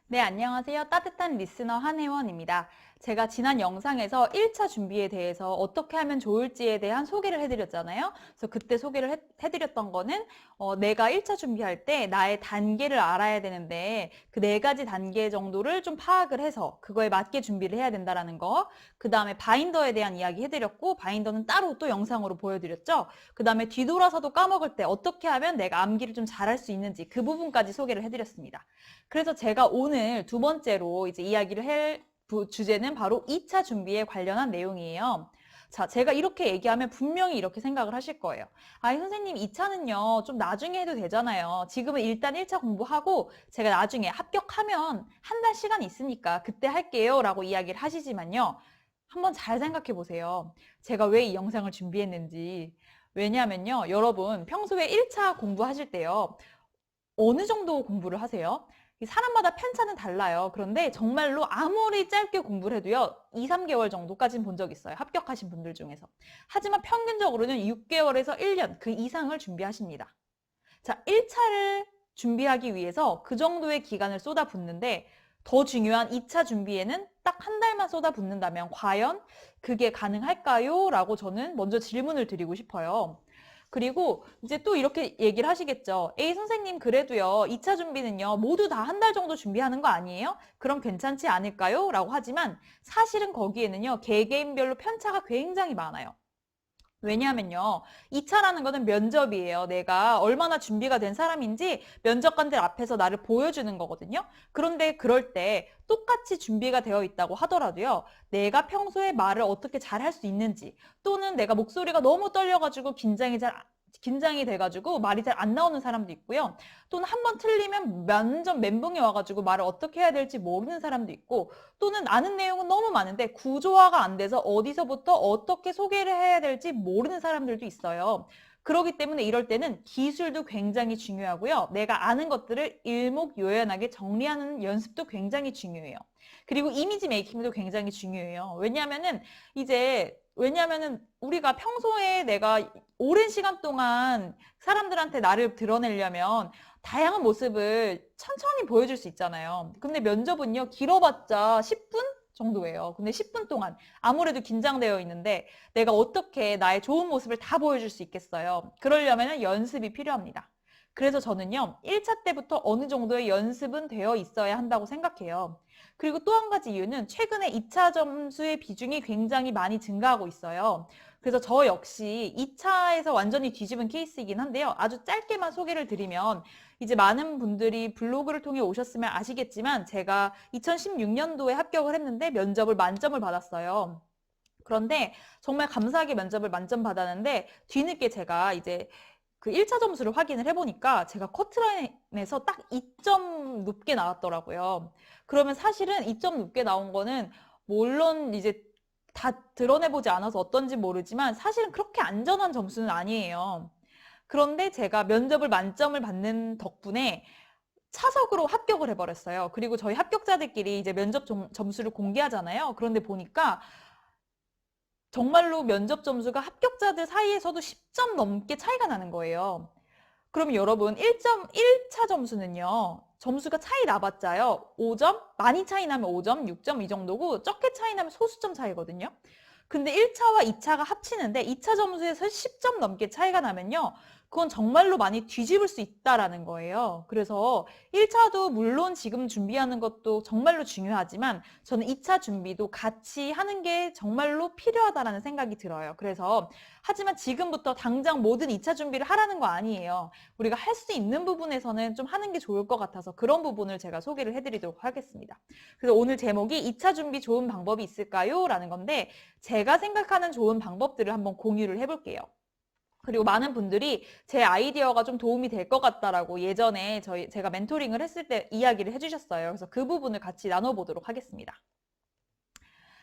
네, 안녕하세요. 따뜻한 리스너 한혜원입니다. 제가 지난 영상에서 1차 준비에 대해서 어떻게 하면 좋을지에 대한 소개를 해드렸잖아요. 그래서 그때 소개를 해드렸던 거는 내가 1차 준비할 때 나의 단계를 알아야 되는데 그 4가지 단계 정도를 좀 파악을 해서 그거에 맞게 준비를 해야 된다라는 거. 그 다음에 바인더에 대한 이야기 해드렸고 바인더는 따로 또 영상으로 보여드렸죠. 그 다음에 뒤돌아서도 까먹을 때 어떻게 하면 내가 암기를 좀 잘할 수 있는지 그 부분까지 소개를 해드렸습니다. 그래서 제가 오늘 두 번째로 이제 이야기를 할 주제는 바로 2차 준비에 관련한 내용이에요. 자, 제가 이렇게 얘기하면 분명히 이렇게 생각을 하실 거예요. 아니, 선생님, 2차는요, 좀 나중에 해도 되잖아요. 지금은 일단 1차 공부하고 제가 나중에 합격하면 한 달 시간이 있으니까 그때 할게요. 라고 이야기를 하시지만요. 한번 잘 생각해 보세요. 제가 왜 이 영상을 준비했는지. 왜냐하면요, 여러분, 평소에 1차 공부하실 때요, 어느 정도 공부를 하세요? 사람마다 편차는 달라요. 그런데 정말로 아무리 짧게 공부를 해도요, 2, 3개월 정도까지는 본 적 있어요. 합격하신 분들 중에서. 하지만 평균적으로는 6개월에서 1년 그 이상을 준비하십니다. 자, 1차를 준비하기 위해서 그 정도의 기간을 쏟아붓는데 더 중요한 2차 준비에는 딱 한 달만 쏟아붓는다면 과연 그게 가능할까요? 라고 저는 먼저 질문을 드리고 싶어요. 그리고 이제 또 이렇게 얘기를 하시겠죠. 에이, 선생님, 그래도요, 2차 준비는요, 모두 다 한 달 정도 준비하는 거 아니에요? 그럼 괜찮지 않을까요? 라고 하지만 사실은 거기에는요, 개개인별로 편차가 굉장히 많아요. 왜냐하면요, 2차라는 거는 면접이에요. 내가 얼마나 준비가 된 사람인지 면접관들 앞에서 나를 보여주는 거거든요. 그런데 그럴 때 똑같이 준비가 되어 있다고 하더라도요, 내가 평소에 말을 어떻게 잘 할 수 있는지, 또는 내가 목소리가 너무 떨려가지고 긴장이 돼가지고 말이 잘 안 나오는 사람도 있고요. 또는 한 번 틀리면 완전 멘붕이 와가지고 말을 어떻게 해야 될지 모르는 사람도 있고, 또는 아는 내용은 너무 많은데 구조화가 안 돼서 어디서부터 어떻게 소개를 해야 될지 모르는 사람들도 있어요. 그렇기 때문에 이럴 때는 기술도 굉장히 중요하고요. 내가 아는 것들을 일목요연하게 정리하는 연습도 굉장히 중요해요. 그리고 이미지 메이킹도 굉장히 중요해요. 왜냐하면은 우리가 평소에 내가 오랜 시간 동안 사람들한테 나를 드러내려면 다양한 모습을 천천히 보여줄 수 있잖아요. 근데 면접은요, 길어봤자 10분 정도예요. 근데 10분 동안 아무래도 긴장되어 있는데 내가 어떻게 나의 좋은 모습을 다 보여줄 수 있겠어요. 그러려면 연습이 필요합니다. 그래서 저는요, 1차 때부터 어느 정도의 연습은 되어 있어야 한다고 생각해요. 그리고 또 한 가지 이유는 최근에 2차 점수의 비중이 굉장히 많이 증가하고 있어요. 그래서 저 역시 2차에서 완전히 뒤집은 케이스이긴 한데요. 아주 짧게만 소개를 드리면 이제 많은 분들이 블로그를 통해 오셨으면 아시겠지만 제가 2016년도에 합격을 했는데 면접을 만점을 받았어요. 그런데 정말 감사하게 면접을 만점 받았는데 뒤늦게 제가 이제 그 1차 점수를 확인을 해보니까 제가 커트라인에서 딱 2점 높게 나왔더라고요. 그러면 사실은 2점 높게 나온 거는 물론 이제 다 드러내보지 않아서 어떤지 모르지만 사실은 그렇게 안전한 점수는 아니에요. 그런데 제가 면접을 만점을 받는 덕분에 차석으로 합격을 해버렸어요. 그리고 저희 합격자들끼리 이제 면접 점수를 공개하잖아요. 그런데 보니까 정말로 면접 점수가 합격자들 사이에서도 10점 넘게 차이가 나는 거예요. 그럼 여러분 1차 점수는요. 점수가 차이 나봤자요. 5점? 많이 차이 나면 5점, 6점 이 정도고 적게 차이 나면 소수점 차이거든요. 근데 1차와 2차가 합치는데 2차 점수에서 10점 넘게 차이가 나면요. 그건 정말로 많이 뒤집을 수 있다라는 거예요. 그래서 1차도 물론 지금 준비하는 것도 정말로 중요하지만 저는 2차 준비도 같이 하는 게 정말로 필요하다라는 생각이 들어요. 그래서 하지만 지금부터 당장 모든 2차 준비를 하라는 거 아니에요. 우리가 할 수 있는 부분에서는 좀 하는 게 좋을 것 같아서 그런 부분을 제가 소개를 해드리도록 하겠습니다. 그래서 오늘 제목이 2차 준비 좋은 방법이 있을까요? 라는 건데 제가 생각하는 좋은 방법들을 한번 공유를 해볼게요. 그리고 많은 분들이 제 아이디어가 좀 도움이 될 것 같다라고 예전에 제가 멘토링을 했을 때 이야기를 해주셨어요. 그래서 그 부분을 같이 나눠보도록 하겠습니다.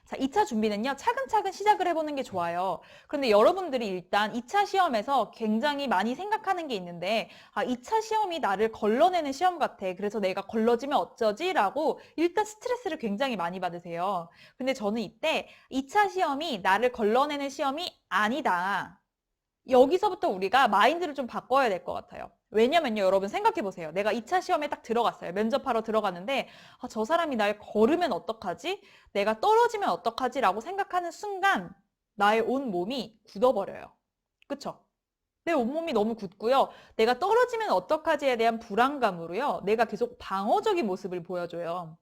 자, 2차 준비는요, 차근차근 시작을 해보는 게 좋아요. 그런데 여러분들이 일단 2차 시험에서 굉장히 많이 생각하는 게 있는데, 2차 시험이 나를 걸러내는 시험 같아. 그래서 내가 걸러지면 어쩌지? 라고 일단 스트레스를 굉장히 많이 받으세요. 근데 저는 이때 2차 시험이 나를 걸러내는 시험이 아니다. 여기서부터 우리가 마인드를 좀 바꿔야 될 것 같아요. 왜냐면요, 여러분 생각해 보세요. 내가 2차 시험에 딱 들어갔어요. 면접하러 들어갔는데, 아, 저 사람이 날 거르면 어떡하지? 내가 떨어지면 어떡하지? 라고 생각하는 순간, 나의 온 몸이 굳어버려요. 그쵸? 내 온몸이 너무 굳고요. 내가 떨어지면 어떡하지에 대한 불안감으로요. 내가 계속 방어적인 모습을 보여줘요.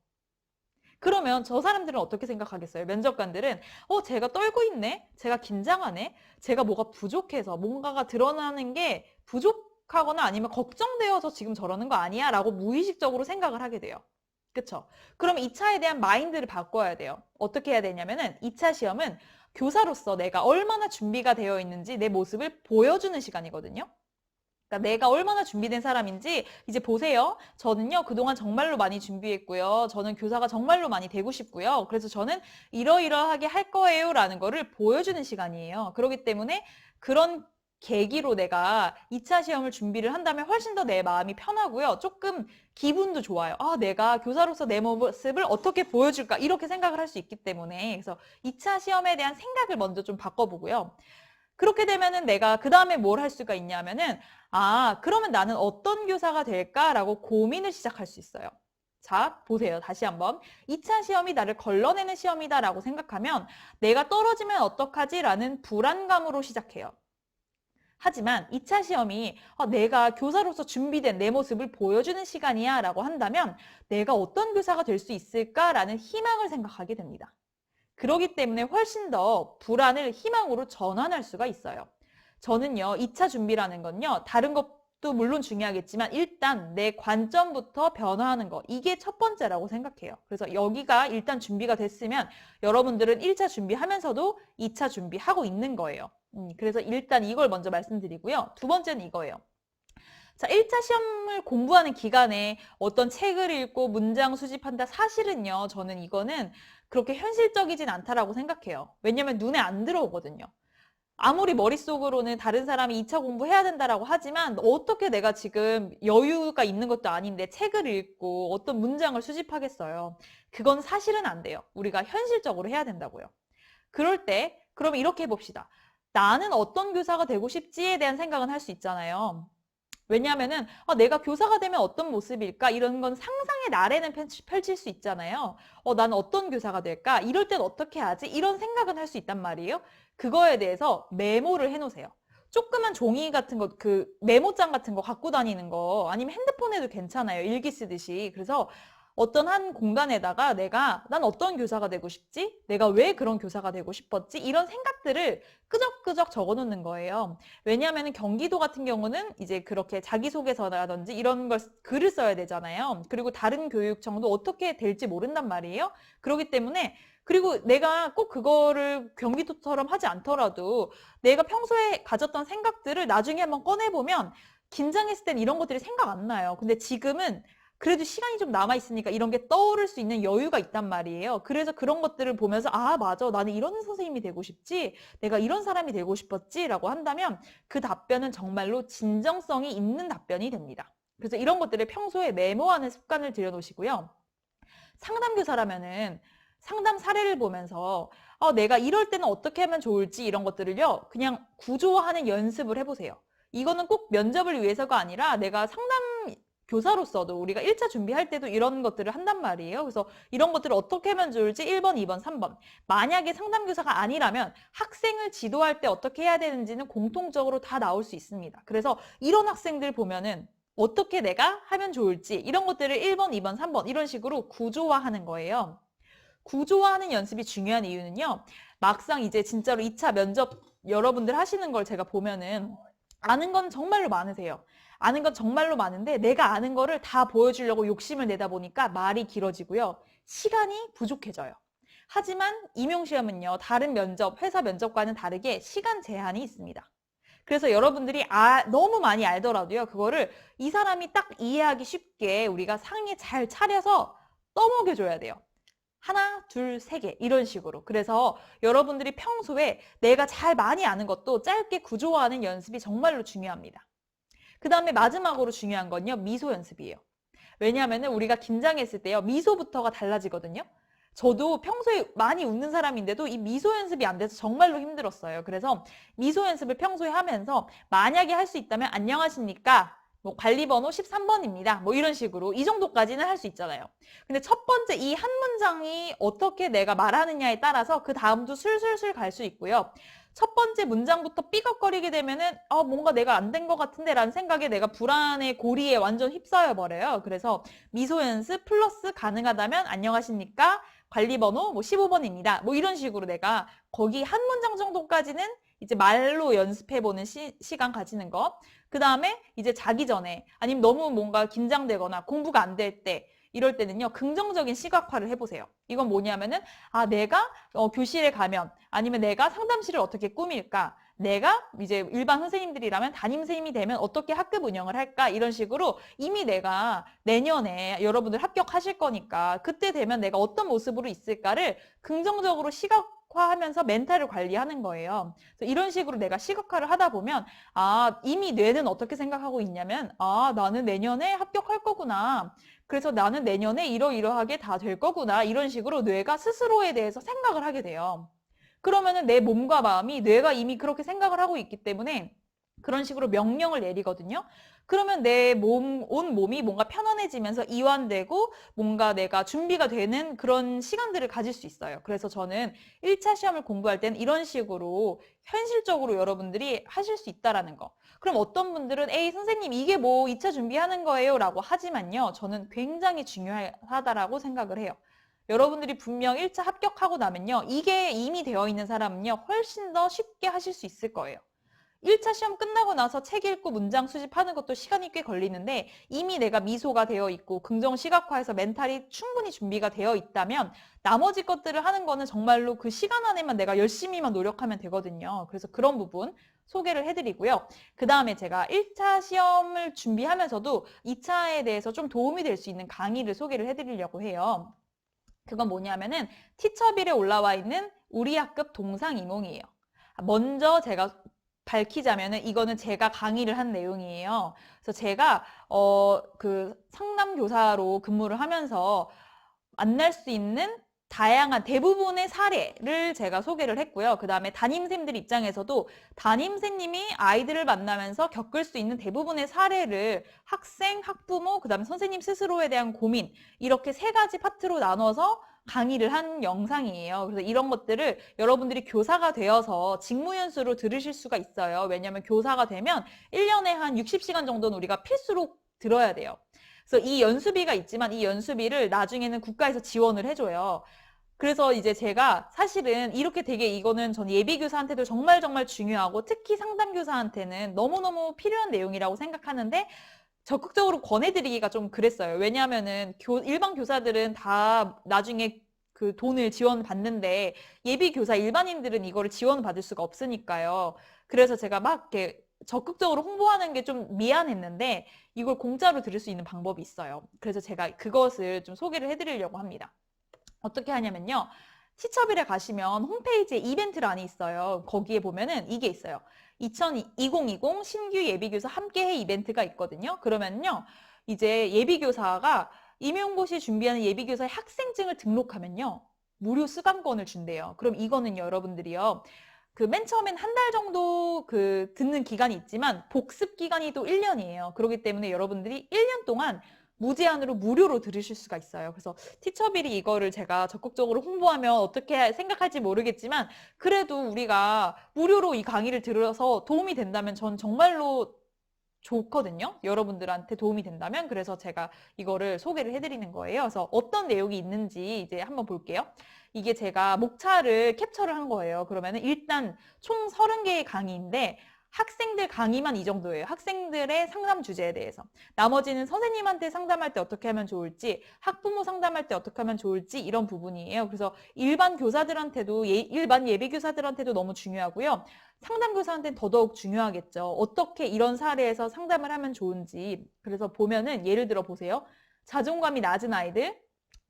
그러면 저 사람들은 어떻게 생각하겠어요? 면접관들은 제가 떨고 있네? 제가 긴장하네? 제가 뭐가 부족해서 뭔가가 드러나는 게 부족하거나 아니면 걱정되어서 지금 저러는 거 아니야? 라고 무의식적으로 생각을 하게 돼요. 그쵸? 그럼 2차에 대한 마인드를 바꿔야 돼요. 어떻게 해야 되냐면은 2차 시험은 교사로서 내가 얼마나 준비가 되어 있는지 내 모습을 보여주는 시간이거든요. 그러니까 내가 얼마나 준비된 사람인지 이제 보세요. 저는요, 그동안 정말로 많이 준비했고요. 저는 교사가 정말로 많이 되고 싶고요. 그래서 저는 이러이러하게 할 거예요. 라는 거를 보여주는 시간이에요. 그렇기 때문에 그런 계기로 내가 2차 시험을 준비를 한다면 훨씬 더 내 마음이 편하고요. 조금 기분도 좋아요. 아, 내가 교사로서 내 모습을 어떻게 보여줄까? 이렇게 생각을 할 수 있기 때문에. 그래서 2차 시험에 대한 생각을 먼저 좀 바꿔보고요. 그렇게 되면은 내가 그 다음에 뭘 할 수가 있냐면은, 아, 그러면 나는 어떤 교사가 될까라고 고민을 시작할 수 있어요. 자, 보세요. 다시 한번. 2차 시험이 나를 걸러내는 시험이다라고 생각하면 내가 떨어지면 어떡하지라는 불안감으로 시작해요. 하지만 2차 시험이 내가 교사로서 준비된 내 모습을 보여주는 시간이야 라고 한다면 내가 어떤 교사가 될 수 있을까라는 희망을 생각하게 됩니다. 그러기 때문에 훨씬 더 불안을 희망으로 전환할 수가 있어요. 저는요, 2차 준비라는 건요, 다른 것도 물론 중요하겠지만 일단 내 관점부터 변화하는 거, 이게 첫 번째라고 생각해요. 그래서 여기가 일단 준비가 됐으면 여러분들은 1차 준비하면서도 2차 준비하고 있는 거예요. 그래서 일단 이걸 먼저 말씀드리고요. 두 번째는 이거예요. 자, 1차 시험을 공부하는 기간에 어떤 책을 읽고 문장 수집한다. 사실은요, 저는 이거는 그렇게 현실적이진 않다라고 생각해요. 왜냐면 눈에 안 들어오거든요. 아무리 머릿속으로는 다른 사람이 2차 공부해야 된다라고 하지만 어떻게 내가 지금 여유가 있는 것도 아닌데 책을 읽고 어떤 문장을 수집하겠어요. 그건 사실은 안 돼요. 우리가 현실적으로 해야 된다고요. 그럴 때 그럼 이렇게 해봅시다. 나는 어떤 교사가 되고 싶지에 대한 생각은 할 수 있잖아요. 왜냐하면은 내가 교사가 되면 어떤 모습일까? 이런 건 상상의 나래는 펼칠 수 있잖아요. 나는 어떤 교사가 될까? 이럴 땐 어떻게 하지? 이런 생각은 할 수 있단 말이에요. 그거에 대해서 메모를 해놓으세요. 조그만 종이 같은 거, 그 메모장 같은 거 갖고 다니는 거 아니면 핸드폰에도 괜찮아요. 일기 쓰듯이. 그래서 어떤 한 공간에다가 난 어떤 교사가 되고 싶지? 내가 왜 그런 교사가 되고 싶었지? 이런 생각들을 끄적끄적 적어 놓는 거예요. 왜냐하면 경기도 같은 경우는 이제 그렇게 자기소개서라든지 이런 걸 글을 써야 되잖아요. 그리고 다른 교육청도 어떻게 될지 모른단 말이에요. 그렇기 때문에 그리고 내가 꼭 그거를 경기도처럼 하지 않더라도 내가 평소에 가졌던 생각들을 나중에 한번 꺼내보면 긴장했을 땐 이런 것들이 생각 안 나요. 근데 지금은 그래도 시간이 좀 남아있으니까 이런 게 떠오를 수 있는 여유가 있단 말이에요. 그래서 그런 것들을 보면서 아, 맞아. 나는 이런 선생님이 되고 싶지. 내가 이런 사람이 되고 싶었지. 라고 한다면 그 답변은 정말로 진정성이 있는 답변이 됩니다. 그래서 이런 것들을 평소에 메모하는 습관을 들여놓으시고요. 상담교사라면은 상담 사례를 보면서 내가 이럴 때는 어떻게 하면 좋을지 이런 것들을요. 그냥 구조화하는 연습을 해보세요. 이거는 꼭 면접을 위해서가 아니라 내가 상담 교사로서도 우리가 1차 준비할 때도 이런 것들을 한단 말이에요. 그래서 이런 것들을 어떻게 하면 좋을지 1번, 2번, 3번. 만약에 상담교사가 아니라면 학생을 지도할 때 어떻게 해야 되는지는 공통적으로 다 나올 수 있습니다. 그래서 이런 학생들 보면은 어떻게 내가 하면 좋을지 이런 것들을 1번, 2번, 3번 이런 식으로 구조화하는 거예요. 구조화하는 연습이 중요한 이유는요. 막상 이제 진짜로 2차 면접 여러분들 하시는 걸 제가 보면은 아는 건 정말로 많으세요. 아는 건 정말로 많은데 내가 아는 거를 다 보여주려고 욕심을 내다 보니까 말이 길어지고요. 시간이 부족해져요. 하지만 임용시험은요. 다른 면접, 회사 면접과는 다르게 시간 제한이 있습니다. 그래서 여러분들이 너무 많이 알더라도요. 그거를 이 사람이 딱 이해하기 쉽게 우리가 상에 잘 차려서 떠먹여줘야 돼요. 하나, 둘, 세 개 이런 식으로. 그래서 여러분들이 평소에 내가 잘 많이 아는 것도 짧게 구조화하는 연습이 정말로 중요합니다. 그 다음에 마지막으로 중요한 건요. 미소 연습이에요. 왜냐하면 우리가 긴장했을 때요. 미소부터가 달라지거든요. 저도 평소에 많이 웃는 사람인데도 이 미소 연습이 안 돼서 정말로 힘들었어요. 그래서 미소 연습을 평소에 하면서 만약에 할 수 있다면 안녕하십니까? 뭐 관리 번호 13번입니다. 뭐 이런 식으로 이 정도까지는 할 수 있잖아요. 근데 첫 번째 이 한 문장이 어떻게 내가 말하느냐에 따라서 그 다음도 술술술 갈 수 있고요. 첫 번째 문장부터 삐걱거리게 되면은 뭔가 내가 안 된 것 같은데 라는 생각에 내가 불안의 고리에 완전 휩싸여 버려요. 그래서 미소 연습 플러스 가능하다면 안녕하십니까? 관리 번호 뭐 15번입니다. 뭐 이런 식으로 내가 거기 한 문장 정도까지는 이제 말로 연습해보는 시간 가지는 거. 그 다음에 이제 자기 전에 아니면 너무 뭔가 긴장되거나 공부가 안 될 때 이럴 때는요. 긍정적인 시각화를 해보세요. 이건 뭐냐면은 내가 교실에 가면 아니면 내가 상담실을 어떻게 꾸밀까? 내가 이제 일반 선생님들이라면 담임 선생님이 되면 어떻게 학급 운영을 할까? 이런 식으로 이미 내가 내년에 여러분들 합격하실 거니까 그때 되면 내가 어떤 모습으로 있을까를 긍정적으로 시각화하면서 멘탈을 관리하는 거예요. 그래서 이런 식으로 내가 시각화를 하다 보면 이미 뇌는 어떻게 생각하고 있냐면 나는 내년에 합격할 거구나. 그래서 나는 내년에 이러이러하게 다 될 거구나. 이런 식으로 뇌가 스스로에 대해서 생각을 하게 돼요. 그러면은 내 몸과 마음이 뇌가 이미 그렇게 생각을 하고 있기 때문에 그런 식으로 명령을 내리거든요. 그러면 내 온 몸이 뭔가 편안해지면서 이완되고 뭔가 내가 준비가 되는 그런 시간들을 가질 수 있어요. 그래서 저는 1차 시험을 공부할 때는 이런 식으로 현실적으로 여러분들이 하실 수 있다라는 거. 그럼 어떤 분들은 에이 선생님 이게 뭐 2차 준비하는 거예요 라고 하지만요. 저는 굉장히 중요하다라고 생각을 해요. 여러분들이 분명 1차 합격하고 나면요. 이게 이미 되어 있는 사람은요. 훨씬 더 쉽게 하실 수 있을 거예요. 1차 시험 끝나고 나서 책 읽고 문장 수집하는 것도 시간이 꽤 걸리는데 이미 내가 미소가 되어 있고 긍정 시각화해서 멘탈이 충분히 준비가 되어 있다면 나머지 것들을 하는 거는 정말로 그 시간 안에만 내가 열심히만 노력하면 되거든요. 그래서 그런 부분 소개를 해드리고요. 그 다음에 제가 1차 시험을 준비하면서도 2차에 대해서 좀 도움이 될 수 있는 강의를 소개를 해드리려고 해요. 그건 뭐냐면은 티처빌에 올라와 있는 우리 학급 동상이몽이에요. 먼저 제가 밝히자면은 이거는 제가 강의를 한 내용이에요. 그래서 제가 그 상담교사로 근무를 하면서 만날 수 있는 다양한 대부분의 사례를 제가 소개를 했고요. 그 다음에 담임쌤들 입장에서도 담임쌤님이 아이들을 만나면서 겪을 수 있는 대부분의 사례를 학생, 학부모, 그 다음에 선생님 스스로에 대한 고민 이렇게 세 가지 파트로 나눠서 강의를 한 영상이에요. 그래서 이런 것들을 여러분들이 교사가 되어서 직무연수로 들으실 수가 있어요. 왜냐하면 교사가 되면 1년에 한 60시간 정도는 우리가 필수로 들어야 돼요. 그래서 이 연수비가 있지만 이 연수비를 나중에는 국가에서 지원을 해줘요. 그래서 이제 제가 사실은 이렇게 되게 이거는 전 예비교사한테도 정말 중요하고 특히 상담교사한테는 너무너무 필요한 내용이라고 생각하는데 적극적으로 권해드리기가 좀 그랬어요. 왜냐하면은 일반 교사들은 다 나중에 그 돈을 지원받는데 예비교사 일반인들은 이거를 지원받을 수가 없으니까요. 그래서 제가 막 이렇게 적극적으로 홍보하는 게 좀 미안했는데 이걸 공짜로 들을 수 있는 방법이 있어요. 그래서 제가 그것을 좀 소개를 해드리려고 합니다. 어떻게 하냐면요. 티처빌에 가시면 홈페이지에 이벤트란이 있어요. 거기에 보면은 이게 있어요. 2020 신규 예비교사 함께해 이벤트가 있거든요. 그러면요. 이제 예비교사가 임용고시 준비하는 예비교사의 학생증을 등록하면요. 무료 수강권을 준대요. 그럼 이거는 여러분들이요. 그 맨 처음엔 한 달 정도 그 듣는 기간이 있지만 복습 기간이 또 1년이에요. 그렇기 때문에 여러분들이 1년 동안 무제한으로 무료로 들으실 수가 있어요. 그래서 티처빌이 이거를 제가 적극적으로 홍보하면 어떻게 생각할지 모르겠지만 그래도 우리가 무료로 이 강의를 들어서 도움이 된다면 전 정말로 좋거든요. 여러분들한테 도움이 된다면. 그래서 제가 이거를 소개를 해드리는 거예요. 그래서 어떤 내용이 있는지 이제 한번 볼게요. 이게 제가 목차를 캡처를 한 거예요. 그러면은 일단 총 30개의 강의인데 학생들 강의만 이 정도예요. 학생들의 상담 주제에 대해서. 나머지는 선생님한테 상담할 때 어떻게 하면 좋을지, 학부모 상담할 때 어떻게 하면 좋을지 이런 부분이에요. 그래서 일반 교사들한테도, 일반 예비교사들한테도 너무 중요하고요. 상담교사한테는 더더욱 중요하겠죠. 어떻게 이런 사례에서 상담을 하면 좋은지. 그래서 보면은 예를 들어 보세요. 자존감이 낮은 아이들,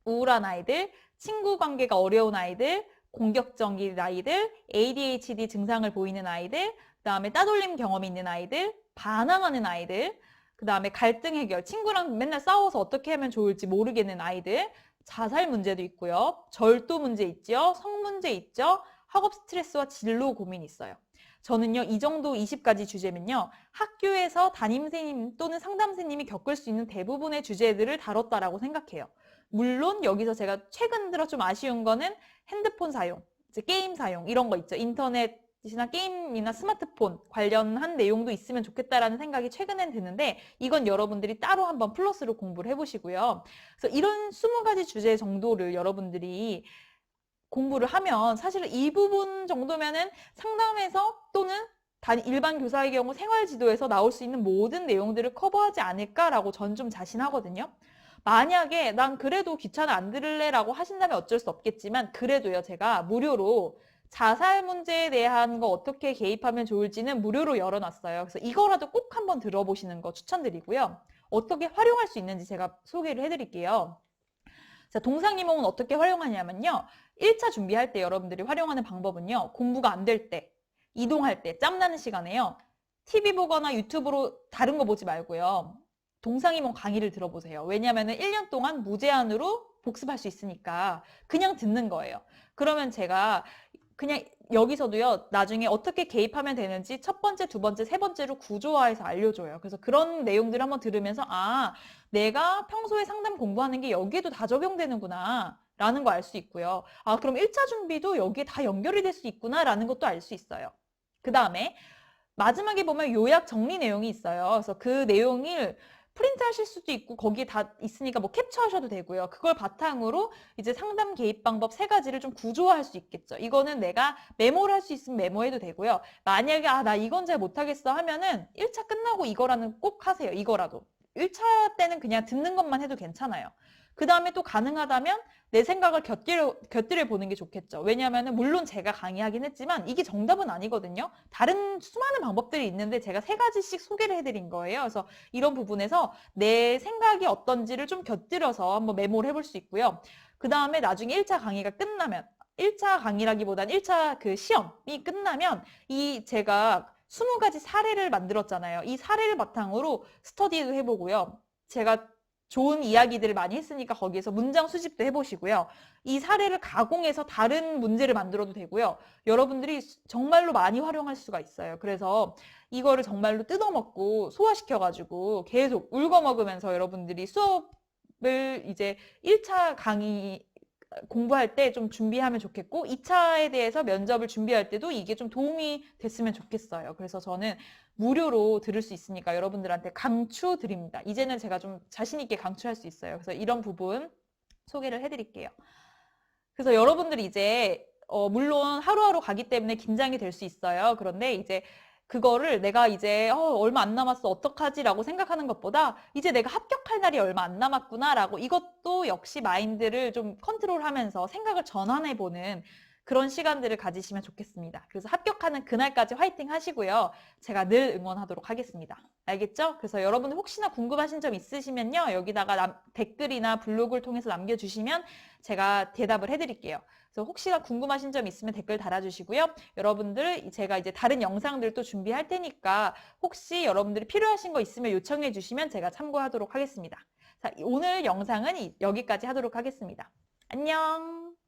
우울한 아이들, 친구 관계가 어려운 아이들, 공격적인 아이들, ADHD 증상을 보이는 아이들, 그 다음에 따돌림 경험이 있는 아이들, 반항하는 아이들, 그 다음에 갈등 해결, 친구랑 맨날 싸워서 어떻게 하면 좋을지 모르겠는 아이들, 자살 문제도 있고요. 절도 문제 있죠. 성 문제 있죠. 학업 스트레스와 진로 고민이 있어요. 저는요, 이 정도 20가지 주제면요, 학교에서 담임선생님 또는 상담선생님이 겪을 수 있는 대부분의 주제들을 다뤘다라고 생각해요. 물론 여기서 제가 최근 들어 좀 아쉬운 거는 핸드폰 사용, 이제 게임 사용, 이런 거 있죠. 인터넷이나 게임이나 스마트폰 관련한 내용도 있으면 좋겠다라는 생각이 최근엔 드는데, 이건 여러분들이 따로 한번 플러스로 공부를 해보시고요. 그래서 이런 20가지 주제 정도를 여러분들이 공부를 하면 사실은 이 부분 정도면은 상담에서 또는 일반 교사의 경우 생활지도에서 나올 수 있는 모든 내용들을 커버하지 않을까라고 전 좀 자신하거든요. 만약에 난 그래도 귀찮아 안 들을래 라고 하신다면 어쩔 수 없겠지만, 그래도요, 제가 무료로 자살 문제에 대한 거 어떻게 개입하면 좋을지는 무료로 열어놨어요. 그래서 이거라도 꼭 한번 들어보시는 거 추천드리고요. 어떻게 활용할 수 있는지 제가 소개를 해드릴게요. 자, 동상이몽은 어떻게 활용하냐면요. 1차 준비할 때 여러분들이 활용하는 방법은요. 공부가 안 될 때, 이동할 때, 짬나는 시간에요. TV 보거나 유튜브로 다른 거 보지 말고요. 동상이몽 강의를 들어보세요. 왜냐면은 1년 동안 무제한으로 복습할 수 있으니까 그냥 듣는 거예요. 그러면 제가 그냥 여기서도요, 나중에 어떻게 개입하면 되는지 첫 번째, 두 번째, 세 번째로 구조화해서 알려줘요. 그래서 그런 내용들을 한번 들으면서, 아, 내가 평소에 상담 공부하는 게 여기에도 다 적용되는구나 라는 거 알 수 있고요. 아, 그럼 1차 준비도 여기에 다 연결이 될 수 있구나 라는 것도 알 수 있어요. 그 다음에 마지막에 보면 요약 정리 내용이 있어요. 그래서 그 내용을 프린트 하실 수도 있고 거기에 다 있으니까 뭐 캡처하셔도 되고요. 그걸 바탕으로 이제 상담 개입 방법 3가지를 좀 구조화할 수 있겠죠. 이거는 내가 메모를 할 수 있으면 메모해도 되고요. 만약에 아, 나 이건 잘 못하겠어 하면은 1차 끝나고 이거라는 꼭 하세요. 이거라도. 1차 때는 그냥 듣는 것만 해도 괜찮아요. 그 다음에 또 가능하다면 내 생각을 곁들여 보는 게 좋겠죠. 왜냐하면 물론 제가 강의하긴 했지만 이게 정답은 아니거든요. 다른 수많은 방법들이 있는데 제가 3가지씩 소개를 해드린 거예요. 그래서 이런 부분에서 내 생각이 어떤지를 좀 곁들여서 한번 메모를 해볼 수 있고요. 그 다음에 나중에 1차 강의가 끝나면 1차 강의라기보단 1차 그 시험이 끝나면 이 제가 20가지 사례를 만들었잖아요. 이 사례를 바탕으로 스터디도 해보고요. 제가 좋은 이야기들을 많이 했으니까 거기에서 문장 수집도 해보시고요. 이 사례를 가공해서 다른 문제를 만들어도 되고요. 여러분들이 정말로 많이 활용할 수가 있어요. 그래서 이거를 정말로 뜯어먹고 소화시켜가지고 계속 울거먹으면서 여러분들이 수업을 이제 1차 강의 공부할 때 좀 준비하면 좋겠고 2차에 대해서 면접을 준비할 때도 이게 좀 도움이 됐으면 좋겠어요. 그래서 저는 무료로 들을 수 있으니까 여러분들한테 강추드립니다. 이제는 제가 좀 자신 있게 강추할 수 있어요. 그래서 이런 부분 소개를 해드릴게요. 그래서 여러분들이 이제 물론 하루하루 가기 때문에 긴장이 될 수 있어요. 그런데 이제 그거를 내가 이제 얼마 안 남았어 어떡하지 라고 생각하는 것보다 이제 내가 합격할 날이 얼마 안 남았구나 라고 이것도 역시 마인드를 좀 컨트롤하면서 생각을 전환해보는 그런 시간들을 가지시면 좋겠습니다. 그래서 합격하는 그날까지 화이팅 하시고요. 제가 늘 응원하도록 하겠습니다. 알겠죠? 그래서 여러분들 혹시나 궁금하신 점 있으시면요. 여기다가 댓글이나 블로그를 통해서 남겨주시면 제가 대답을 해드릴게요. 그래서 혹시나 궁금하신 점 있으면 댓글 달아주시고요. 여러분들 제가 이제 다른 영상들도 준비할 테니까 혹시 여러분들이 필요하신 거 있으면 요청해 주시면 제가 참고하도록 하겠습니다. 자, 오늘 영상은 여기까지 하도록 하겠습니다. 안녕!